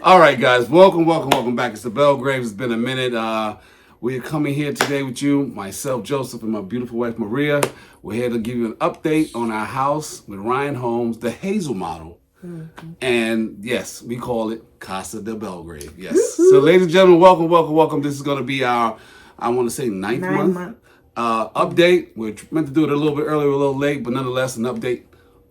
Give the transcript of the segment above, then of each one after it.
All right, guys. Welcome back. It's the Belgrave. It's been a minute. We're coming here today with you, myself, Joseph, and my beautiful wife, Maria. We're here to give you an update on our house with Ryan Holmes, the Hazel model. Mm-hmm. And yes, we call it Casa Del Belgrave. Yes. Woo-hoo. So, ladies and gentlemen, welcome. This is going to be our, I want to say, ninth month update. We're meant to do it a little bit earlier, a little late, but nonetheless, an update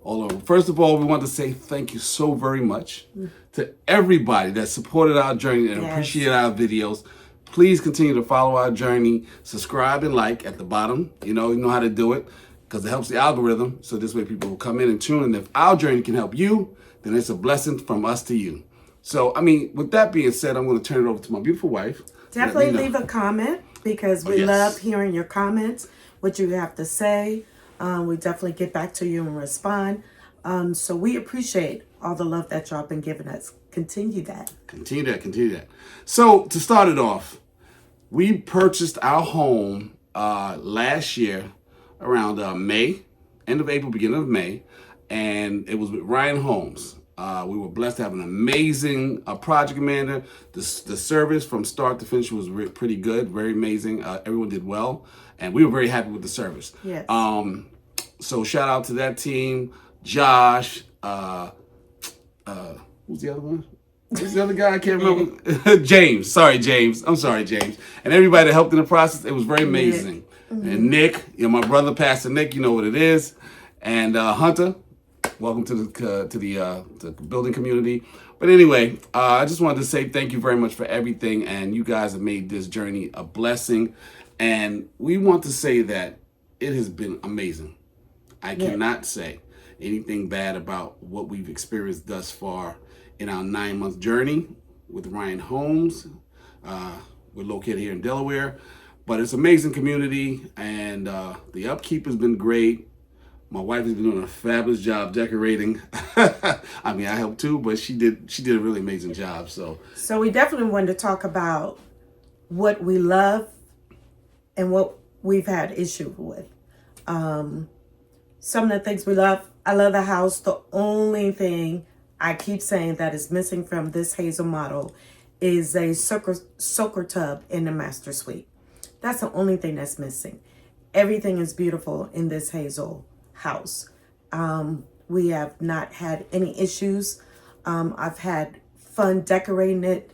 all over. First of all, we want to say thank you so very much to everybody that supported our journey and appreciated our videos. Please continue to follow our journey. Subscribe and like at the bottom. You know how to do it because it helps the algorithm. So this way people will come in and tune in. If our journey can help you, then it's a blessing from us to you. So, with that being said, I'm going to turn it over to my beautiful wife. Definitely leave a comment because we love hearing your comments, what you have to say. We definitely get back to you and respond. So we appreciate all the love that y'all been giving us. Continue that. Continue that. So to start it off, we purchased our home last year around May, end of April, beginning of May, and it was with Ryan Holmes. We were blessed to have an amazing project manager. The service from start to finish was pretty good, very amazing. Everyone did well, and we were very happy with the service. Yes. So shout out to that team, Josh. Who's the other one? Who's the other guy? I can't remember. James. Sorry, James. I'm sorry, James. And everybody that helped in the process. It was very amazing. Mm-hmm. And Nick, my brother, Pastor Nick. You know what it is. And Hunter. Welcome to the building community. But anyway, I just wanted to say thank you very much for everything, and you guys have made this journey a blessing. And we want to say that it has been amazing. I cannot say anything bad about what we've experienced thus far in our 9-month journey with Ryan Holmes. We're located here in Delaware, but it's an amazing community, and the upkeep has been great. My wife has been doing a fabulous job decorating. I helped too, but she did a really amazing job. So we definitely wanted to talk about what we love and what we've had issue with. Some of the things we love. I love the house. The only thing I keep saying that is missing from this Hazel model is a soaker tub in the master suite. That's the only thing that's missing. Everything is beautiful in this Hazel house. We have not had any issues. I've had fun decorating it.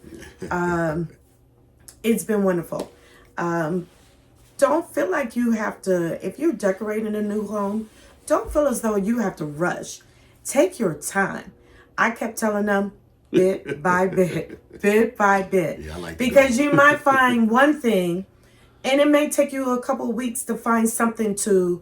It's been wonderful. Don't feel like you have to, if you're decorating a new home, don't feel as though you have to rush. Take your time. I kept telling them bit by bit. Yeah, I like because you might find one thing and it may take you a couple of weeks to find something to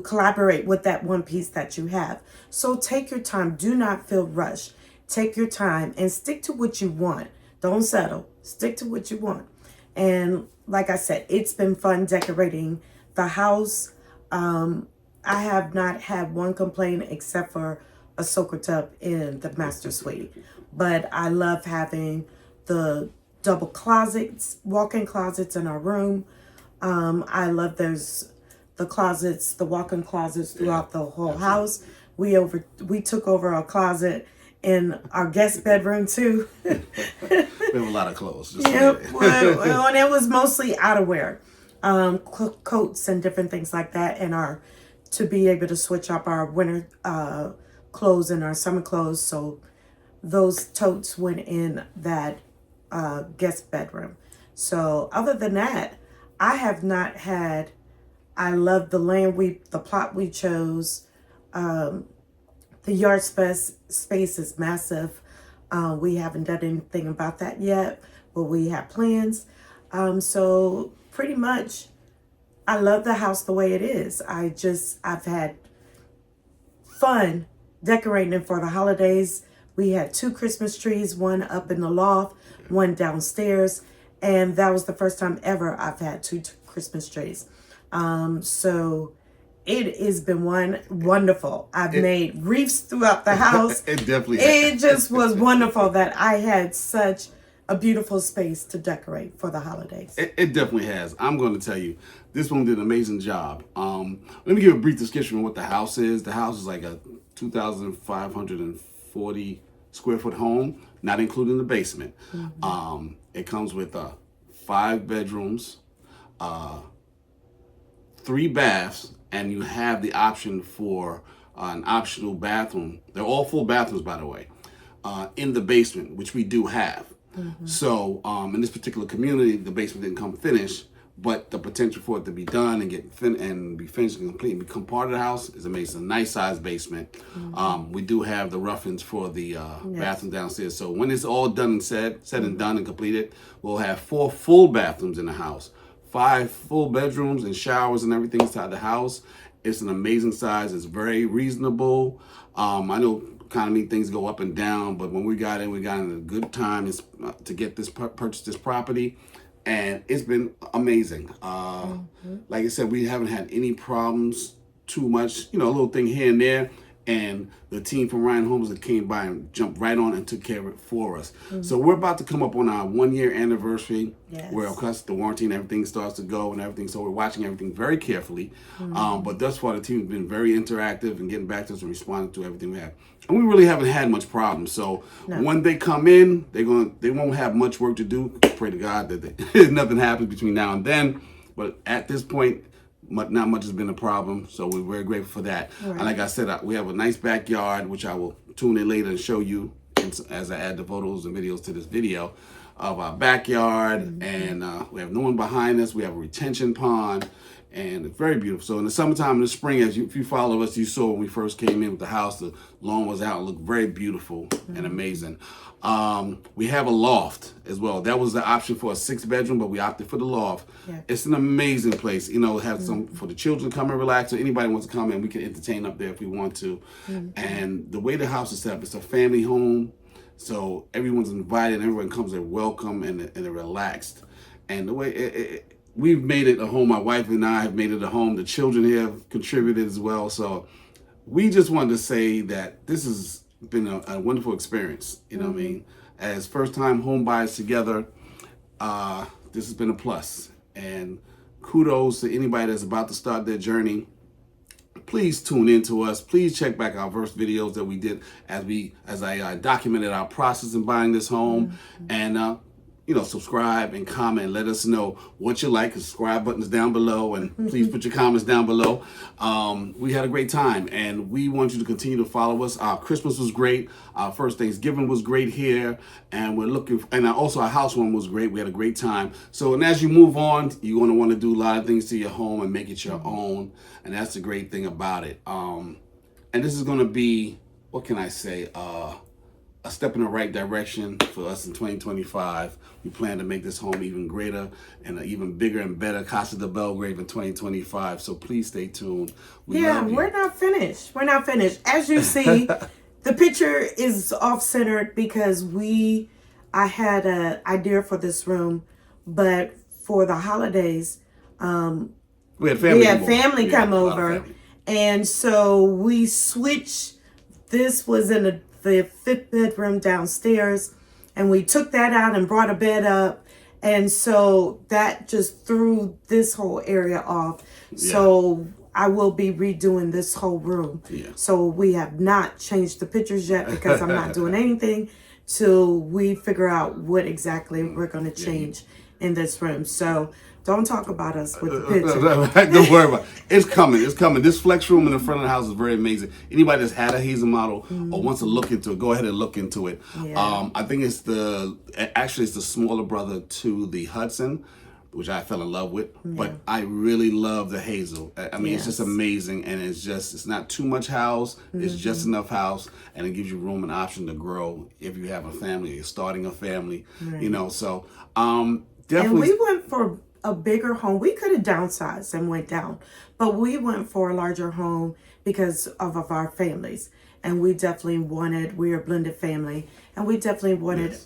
collaborate with that one piece that you have. So take your time. Do not feel rushed. Take your time and stick to what you want. Don't settle. Stick to what you want. And like I said, it's been fun decorating the house. I have not had one complaint except for a soaker tub in the master suite. But I love having the double closets, walk-in closets in our room. I love the closets, the walk-in closets throughout the whole house. We took over a closet in our guest bedroom too. We have a lot of clothes. Yep. Well, and it was mostly outerwear, coats and different things like that, and to be able to switch up our winter clothes and our summer clothes. So those totes went in that guest bedroom. So other than that, I have not had. I love the plot we chose. The yard space is massive. We haven't done anything about that yet, but we have plans. So pretty much, I love the house the way it is. I've had fun decorating it for the holidays. We had 2 Christmas trees, one up in the loft, one downstairs, and that was the first time ever I've had 2 Christmas trees. So it has been wonderful. I've made wreaths throughout the house. It definitely It just was wonderful that I had such a beautiful space to decorate for the holidays. It definitely has. I'm going to tell you, this one did an amazing job. Let me give a brief description of what the house is. The house is like a 2,540 square foot home, not including the basement. It comes with 5 bedrooms, 3 baths, and you have the option for an optional bathroom. They're all full bathrooms, by the way, in the basement, which we do have. So in this particular community, the basement didn't come finished, but the potential for it to be done and be finished and complete and become part of the house is amazing. A nice sized basement. We do have the rough-ins for the bathroom downstairs. So when it's all done and said and done and completed, we'll have 4 full bathrooms in the house, 5 full bedrooms and showers and everything inside the house. It's an amazing size. It's very reasonable. I know economy things go up and down, but when we got in a good time to get this purchase this property. And it's been amazing. Like I said, we haven't had any problems too much, a little thing here and there. And the team from Ryan Homes that came by and jumped right on and took care of it for us. So we're about to come up on our 1-year anniversary, where of course the warranty and everything starts to go and everything. So we're watching everything very carefully. But thus far the team has been very interactive and getting back to us and responding to everything we have. And we really haven't had much problems. So when they come in, they won't have much work to do. Pray to God that nothing happens between now and then. But at this point, not much has been a problem, so we're very grateful for that. Right. And like I said, we have a nice backyard, which I will tune in later and show you as I add the photos and videos to this video of our backyard. And we have no one behind us. We have a retention pond, and it's very beautiful. So in the summertime and the spring, if you follow us, you saw when we first came in with the house, the lawn was out, it looked very beautiful and amazing. We have a loft as well. That was the option for a 6-bedroom, but we opted for the loft. It's an amazing place. It has some for the children to come and relax, or anybody wants to come in, we can entertain up there if we want to. And the way the house is set up, it's a family home. So everyone's invited, everyone comes there welcome and they're relaxed. And the way we've made it a home, my wife and I have made it a home. The children here have contributed as well. So we just wanted to say that this has been a wonderful experience. What I mean? As first-time home buyers together, this has been a plus. And kudos to anybody that's about to start their journey. Please tune in to us. Please check back our first videos that we did as I documented our process in buying this home. And subscribe and comment. Let us know what you like. The subscribe button is down below, and please put your comments down below. We had a great time, and we want you to continue to follow us. Our Christmas was great. Our first Thanksgiving was great here, and we're looking. And also our housewarming was great. We had a great time. So, and as you move on, you're going to want to do a lot of things to your home and make it your own, and that's the great thing about it. And this is going to be, what can I say? A step in the right direction for us in 2025. We plan to make this home even greater and an even bigger and better Casa Del Belgrave in 2025. So please stay tuned. We're not finished. We're not finished. As you see, the picture is off-centered because I had an idea for this room, but for the holidays, we had family come over. And so we switched. This was in the 5th bedroom downstairs, and we took that out and brought a bed up, and so that just threw this whole area off. So I will be redoing this whole room. So we have not changed the pictures yet because I'm not doing anything till we figure out what exactly we're going to change in this room. So don't talk about us with the picture. Don't worry about it. It's coming. It's coming. This flex room in the front of the house is very amazing. Anybody that's had a Hazel model or wants to look into it, go ahead and look into it. I think it's the smaller brother to the Hudson, which I fell in love with. But I really love the Hazel. I mean, it's just amazing, and it's not too much house. It's just enough house, and it gives you room and option to grow if you have a family, you're starting a family. So definitely. And we went for a bigger home. We could have downsized and went down, but we went for a larger home because of our families. And we definitely we're a blended family, and we definitely wanted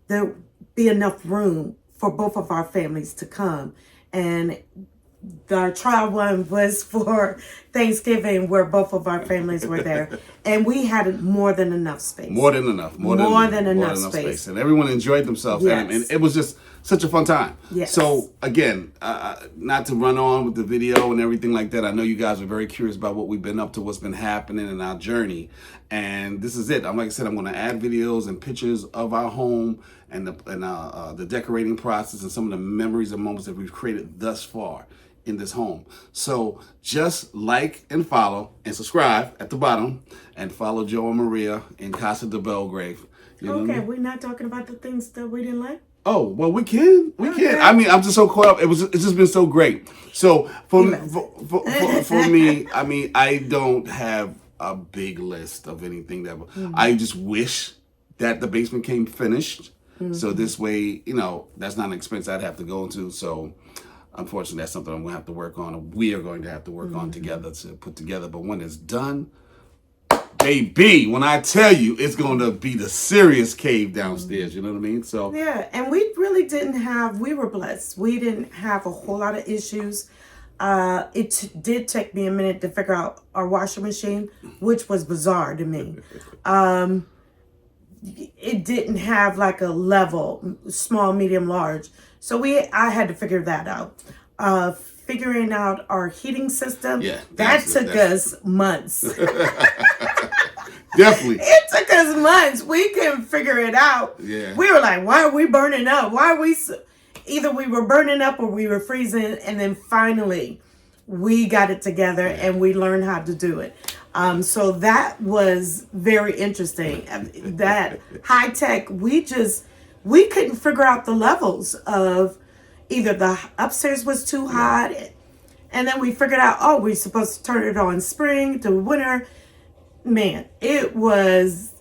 there be enough room for both of our families to come. And our trial one was for Thanksgiving where both of our families were there, and we had more than enough space. More than enough Space. And everyone enjoyed themselves, and it was just such a fun time. Yes. So again, not to run on with the video and everything like that. I know you guys are very curious about what we've been up to, what's been happening in our journey, and this is it. Like I said, I'm going to add videos and pictures of our home and the decorating process and some of the memories and moments that we've created thus far in this home. So just like and follow and subscribe at the bottom, and follow Joe and Maria in Casa Del Belgrave. Okay, we're not talking about the things that we didn't like. Oh, well, we can. I mean, I'm just so caught up. It's just been so great. So for me, I mean, I don't have a big list of anything that I just wish that the basement came finished. So this way, that's not an expense I'd have to go into. So unfortunately, that's something I'm going to have to work on, or we are going to have to work on together to put together. But when it's done, baby, when I tell you, it's going to be the serious cave downstairs. You know what I mean? So yeah, and we really we were blessed. We didn't have a whole lot of issues. It did take me a minute to figure out our washing machine, which was bizarre to me. It didn't have like a level, small, medium, large. So I had to figure that out. Figuring out our heating system, that took us months. Definitely. It took us months. We couldn't figure it out. Yeah. We were like, why are we burning up? Why are we... Either we were burning up or we were freezing. And then finally, we got it together and we learned how to do it. So that was very interesting. That high tech, we couldn't figure out the levels of either the upstairs was too hot, and then we figured out, we're supposed to turn it on spring to winter. Man, it was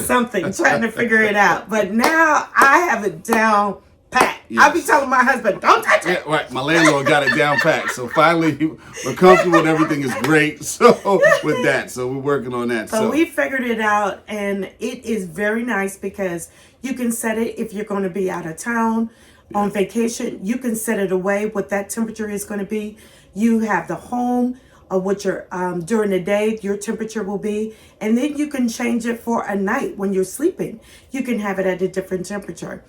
something trying to figure it out. But now I have it down pat. Yes. I'll be telling my husband, don't touch it. Yeah, right. My landlord got it down pat. So finally, we're comfortable and everything is great. So with that, so we're working on that. So we figured it out, and it is very nice because you can set it if you're going to be out of town on vacation. You can set it away what that temperature is going to be. You have the home of what your during the day your temperature will be, and then you can change it for a night when you're sleeping. You can have it at a different temperature.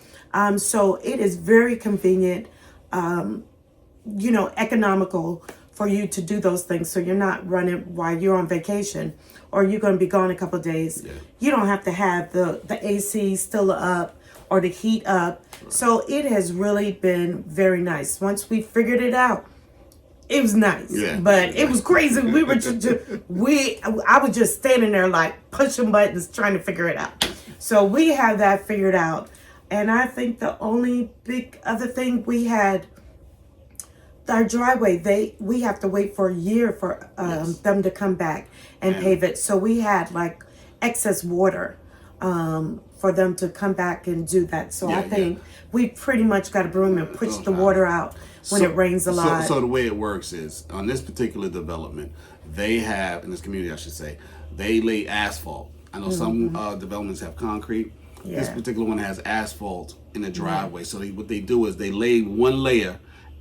So it is very convenient, economical for you to do those things. So you're not running while you're on vacation or you're going to be gone a couple of days. Yeah. You don't have to have the AC still up or the heat up. Right. So it has really been very nice. Once we figured it out, it was nice, but it was crazy. We were I was just standing there like pushing buttons trying to figure it out. So we had that figured out. And I think the only big other thing we had, our driveway, we have to wait for a year for them to come back and pave it. So we had like excess water for them to come back and do that. So I think we pretty much got a broom and pushed the water out when it rains a lot. So the way it works is, on this particular development, they have, in this community I should say, they lay asphalt. I know some developments have concrete. Yeah. This particular one has asphalt in the driveway. So what they do is they lay one layer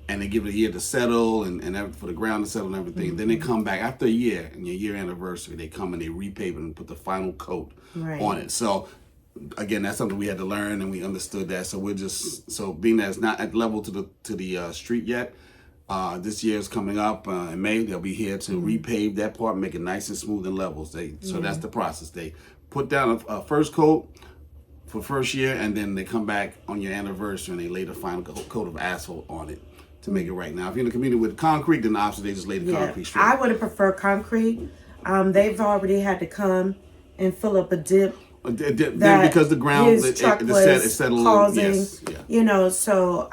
and they give it a year to settle and for the ground to settle and everything. Then they come back after a year, and your year anniversary, they come and they repave it and put the final coat on it. So again, that's something we had to learn, and we understood that. So we're just, being that it's not at level to the street yet, this year is coming up in May. They'll be here to repave that part, make it nice and smooth and level. So that's the process. They put down a first coat for first year, and then they come back on your anniversary and they lay the final coat of asphalt on it to make it right. Now, if you're in the community with concrete, then obviously they just lay the concrete straight. I would have preferred concrete. They've already had to come and fill up a dip. Because the ground is settling. Causing, so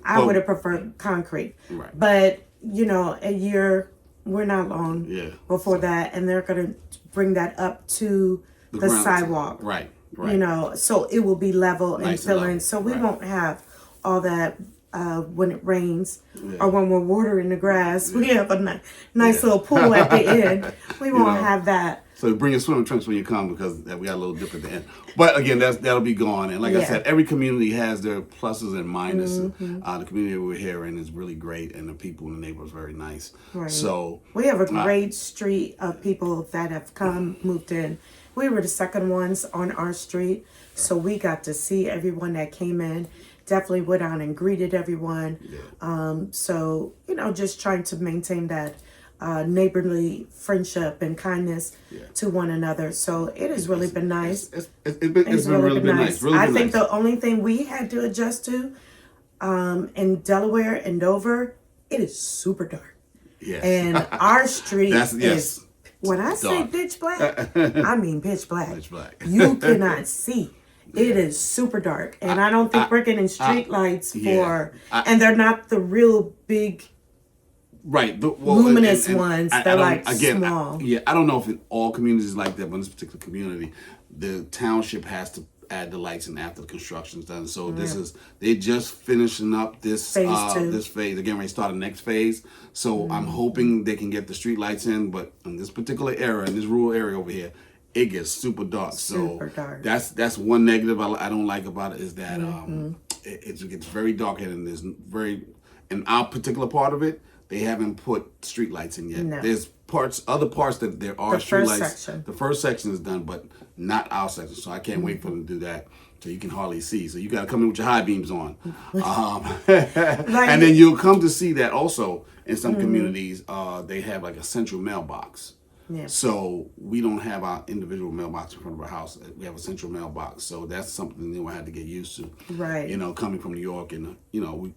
I would have preferred concrete. Right. But, a year, we're not long before that, and they're going to bring that up to the sidewalk. Right. So it will be level and filling. So we won't have all that when it rains or when we're watering the grass. We have a nice little pool at the end. We won't have that. So bring your swimming trunks when you come because we got a little dip at the end. But again, that'll be gone. And like I said, every community has their pluses and minuses. The community we're here in is really great, and the people in the neighborhood is very nice. Right. So we have a great street of people that have come, moved in. We were the second ones on our street, so we got to see everyone that came in. Definitely went out and greeted everyone. Yeah. So, just trying to maintain that neighborly friendship and kindness to one another. So it has really been nice. It's really been nice. Really I think the only thing we had to adjust to in Delaware and Dover, it is super dark. Yes. And our street is, when I say dark. pitch black, I mean pitch black. Pitch black. You cannot see. It is super dark. And I don't think we're getting street lights and they're not the real big, right, luminous ones. They're like small. I don't know if in all communities like that, but in this particular community, the township has to add the lights in after the construction's done. So they're just finishing up this phase 2. This phase. They're getting ready to start the next phase. So I'm hoping they can get the street lights in, but in this particular area, in this rural area over here, it gets super dark. Super dark. That's one negative I don't like about it is that it gets very dark and there's in our particular part of it, they haven't put street lights in yet. No. There's other parts that there are street lights. Section. The first section is done, but not our section. So I can't wait for them to do that. So you can hardly see. So you got to come in with your high beams on. And then you'll come to see that also in some communities, they have like a central mailbox. Yeah. So we don't have our individual mailbox in front of our house. We have a central mailbox. So that's something I had to get used to. Right. Coming from New York and,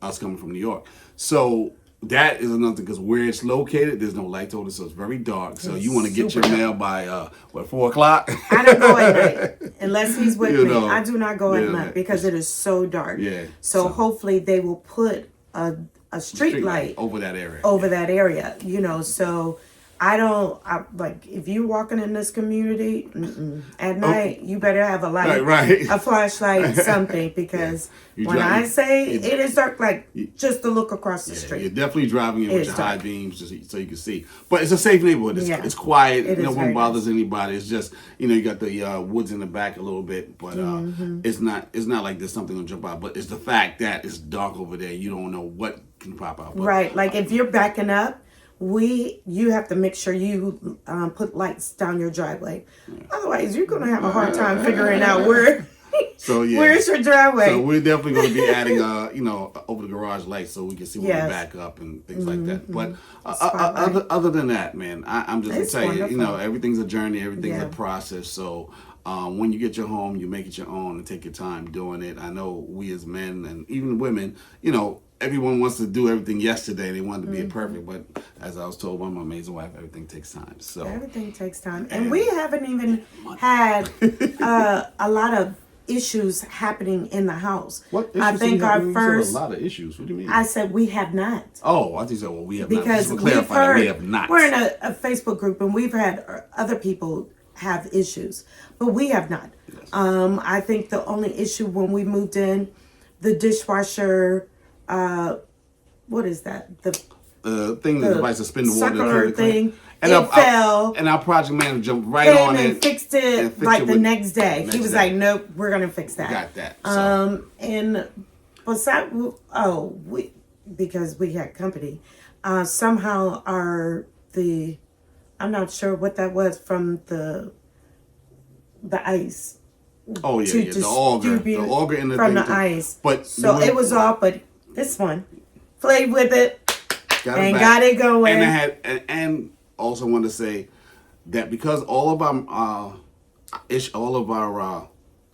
us coming from New York. So that is another thing because where it's located, there's no light over it, so it's very dark. So you want to get your mail by 4 o'clock? I don't go at night unless he's with me. I do not go at night because it is so dark. Yeah. So hopefully they will put a street light over that area. So like if you're walking in this community at night, you better have a light, a flashlight, something, because I say it is dark, like just to look across the street. You're definitely driving in with your high beams so you can see. But it's a safe neighborhood. It's quiet. No one bothers anybody. It's just, you got the woods in the back a little bit, but it's not like there's something gonna jump out. But it's the fact that it's dark over there. You don't know what can pop out. But, like if you're backing up, you have to make sure you put lights down your driveway. Otherwise, you're going to have a hard time figuring out where's your driveway. So we're definitely going to be adding, over the garage lights so we can see when we back up and things like that. But other than that, man, I'm just going to tell you, everything's a journey, everything's a process. So when you get your home, you make it your own and take your time doing it. I know we as men and even women, everyone wants to do everything yesterday. They want to be perfect, but as I was told by my amazing wife, everything takes time. So everything takes time, and we haven't even had a lot of issues happening in the house. What issues? I think our first a lot of issues. What do you mean? I said we have not. Oh, I think so. Well, we have because not. Because we have not. We're in a Facebook group, and we've had other people have issues, but we have not. Yes. I think the only issue when we moved in, the dishwasher. What is that? The thing that device to spin the water thing. And it fell. And our project manager jumped right on it and fixed it like the next day. He was like, "Nope, we're gonna fix that." Got that. So. And besides, because we had company, somehow I'm not sure what that was from the ice. Oh yeah, the auger in the from thing the ice. But so it was off, but this one played with it got it going. And I had and also wanted to say that because all of our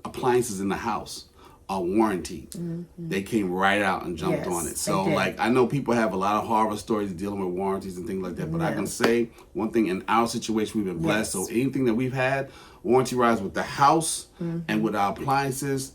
appliances in the house are warranted, they came right out and jumped on it. So like I know people have a lot of horror stories dealing with warranties and things like that, but I can say one thing: in our situation, we've been blessed. So anything that we've had warranty wise with the house and with our appliances,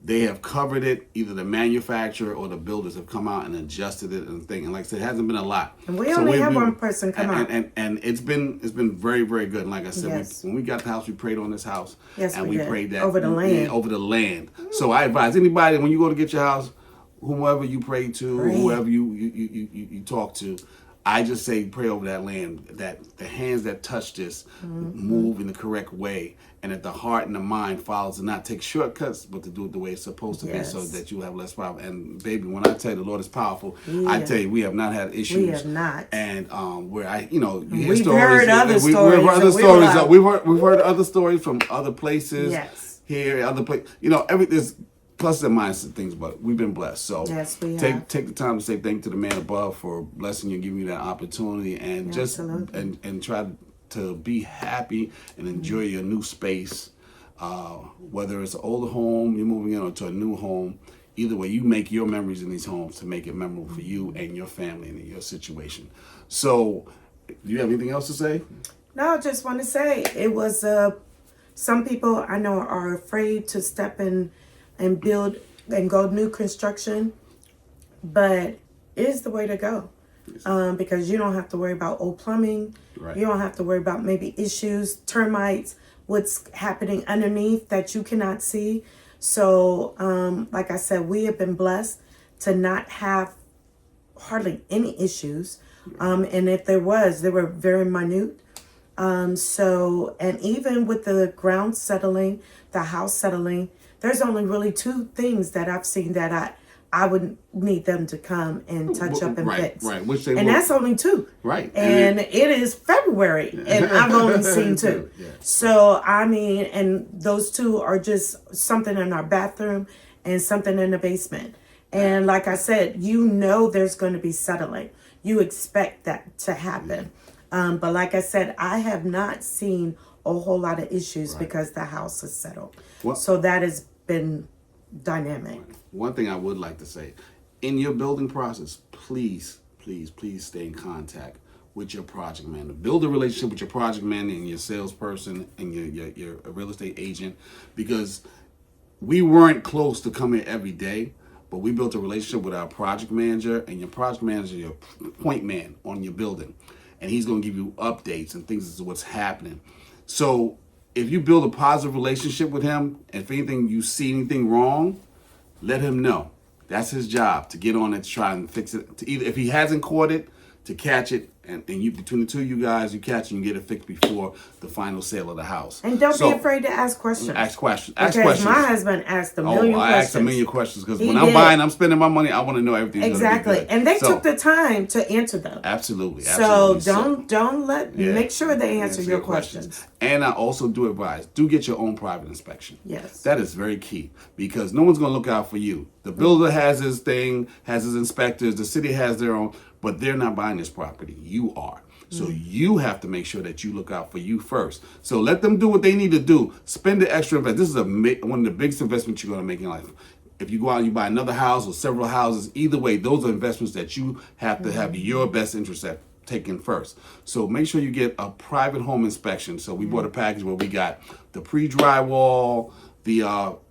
they have covered it. Either the manufacturer or the builders have come out and adjusted it and thing. And like I said, it hasn't been a lot. And we only have one person come out. And it's been very, very good. And like I said, when we got the house, we prayed on this house. Yes, and we prayed that over the land. Over the land. So I advise anybody when you go to get your house, whomever you pray to, whoever you talk to, I just say pray over that land, that the hands that touch this move in the correct way, and that the heart and the mind follows and not take shortcuts, but to do it the way it's supposed to be, so that you have less problem. And baby, when I tell you the Lord is powerful, I tell you we have not had issues. We have not. And where you hear we've stories. Heard other stories. We've heard other stories. We've heard other stories from other places. Yes. Here, other places. There's plus and minus and things, but we've been blessed. So yes, we take the time to say thank you to the man above for blessing you and giving you that opportunity, and just and try to be happy and enjoy your new space. Whether it's an older home you're moving in or to a new home, either way, you make your memories in these homes to make it memorable for you and your family and your situation. So, do you have anything else to say? No, I just want to say it was. Some people I know are afraid to step in and build and go new construction, but it is the way to go. Because you don't have to worry about old plumbing. Right. You don't have to worry about maybe issues, termites, what's happening underneath that you cannot see. So, like I said, we have been blessed to not have hardly any issues. And if there was, they were very minute. And even with the ground settling, the house settling, there's only really two things that I've seen that I would need them to come and touch up and fix. Right, and that's only two. Right. And it is February, and I've only seen two. Yeah. So, and those two are just something in our bathroom and something in the basement. And like I said, there's going to be settling. You expect that to happen. But like I said, I have not seen a whole lot of issues because the house is settled. So that has been dynamic. One thing I would like to say, in your building process, please stay in contact with your project manager. Build a relationship with your project manager and your salesperson and your real estate agent, because we weren't close to coming every day, but we built a relationship with our project manager, and your project manager, your point man on your building. And he's going to give you updates and things as to what's happening. So if you build a positive relationship with him, and if anything, you see anything wrong, let him know. That's his job, to get on it, to try and fix it. To either, if he hasn't caught it, to catch it, and you, between the two of you guys, you catch it and you get it fixed before the final sale of the house. And don't be afraid to ask questions. Ask questions. Because my husband asked a million questions. I asked a million questions, because when I'm buying, I'm spending my money, I want to know everything's exactly. Going to be good. And they took the time to answer them. Absolutely. So don't make sure they answer your questions. And I also do advise, do get your own private inspection. Yes. That is very key, because no one's going to look out for you. The builder has his thing, has his inspectors, the city has their own, but they're not buying this property. You are. So you have to make sure that you look out for you first. So let them do what they need to do. Spend the extra investment. This is one of the biggest investments you're going to make in life. If you go out and you buy another house or several houses, either way, those are investments that you have to have your best interest at taken first. So make sure you get a private home inspection. So we bought a package where we got the pre-drywall, the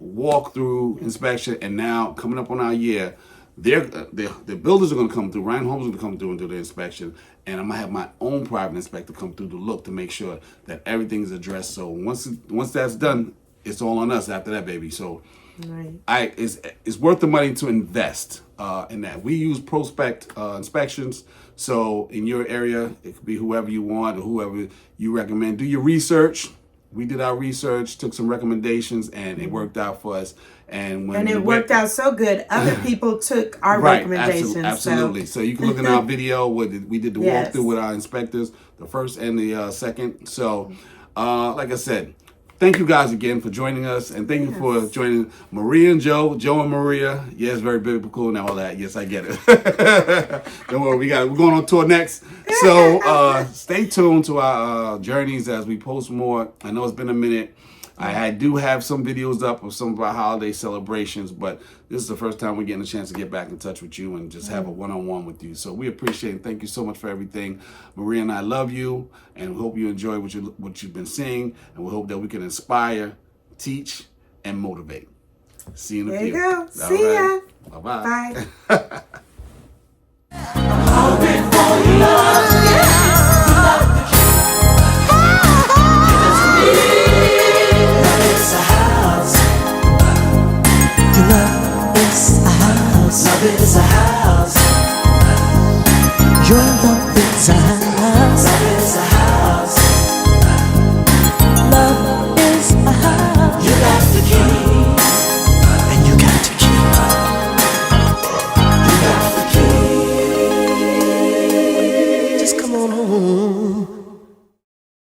walkthrough inspection, and now coming up on our year, the builders are going to come through. Ryan Homes is going to come through and do the inspection, and I'm going to have my own private inspector come through to look to make sure that everything's addressed. So once that's done, it's all on us after that, baby. So it's worth the money to invest in that. We use prospect inspections. So in your area, it could be whoever you want or whoever you recommend. Do your research. We did our research, took some recommendations, and it worked out for us. And it worked out so good. Other people took our recommendations. Absolutely. So you can look in our video. We did the walkthrough with our inspectors, the first and the second. So, like I said, thank you guys again for joining us, and thank you for joining Maria and Joe and Maria. Yes, very biblical and all that. Yes, I get it. Don't worry, we're going on tour next. So stay tuned to our journeys as we post more. I know it's been a minute. I do have some videos up of some of our holiday celebrations, but this is the first time we're getting a chance to get back in touch with you and just have a one-on-one with you. So we appreciate it. Thank you so much for everything. Maria and I love you, and we hope you enjoy what you've been seeing, and we hope that we can inspire, teach, and motivate. See you in a few. There you go. See ya. Bye-bye. Bye.